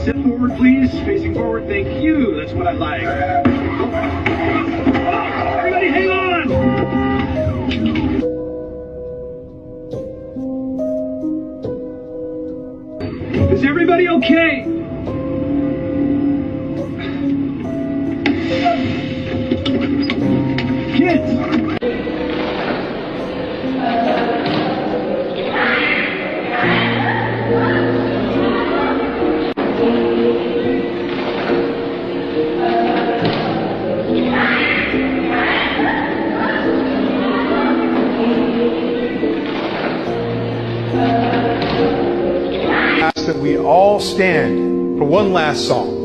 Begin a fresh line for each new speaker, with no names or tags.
Step forward, please. Facing forward. Thank you. That's what I like. Everybody hang on! Is everybody okay? Kids!
That we all stand for one last song.